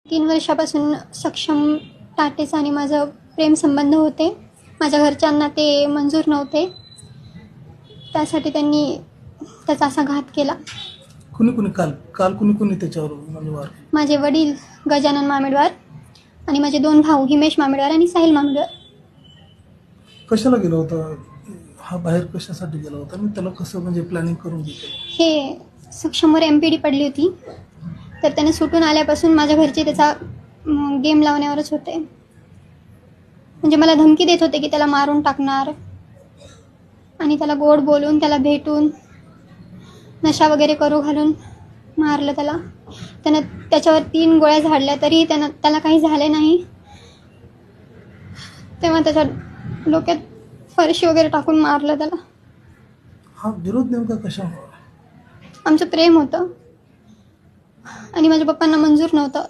3 वर्षापासून सक्षम टाटेचा आणि माझं प्रेमसंबंध होते. माझ्या घरच्यांना ते मंजूर नव्हते. त्यासाठी त्यांनी त्याचा असा घात केला. कुणी काल काल कुणी त्याच्यावर म्हणजे वार केला? माझे वडील गजानन मामेडवार आणि माझे 2 भाऊ हिमेश मामेडवार आणि साहिल मामेडवार. कशाला गेला होता हा, बाहेर कशासाठी गेला होता आणि त्याला कसं म्हणजे प्लॅनिंग करून घेतलं? हे सक्षमवर MPD पडली होती, तर त्याने सुटून आल्यापासून माझ्या घरचे त्याचा गेम लावण्यावरच होते. म्हणजे मला धमकी देत होते की त्याला मारून टाकणार आणि त्याला गोड बोलून त्याला भेटून नशा वगैरे करू घालून मारलं त्याला. त्यानं त्याच्यावर 3 गोळ्या झाडल्या तरी त्याला काही झाले नाही. तेव्हा त्याच्या डोक्यात फरशी वगैरे टाकून मारलं त्याला. हा विरोध नेमका कशामुळे? आमचं प्रेम होतं आणि माझ्या पप्पांना मंजूर नव्हतं.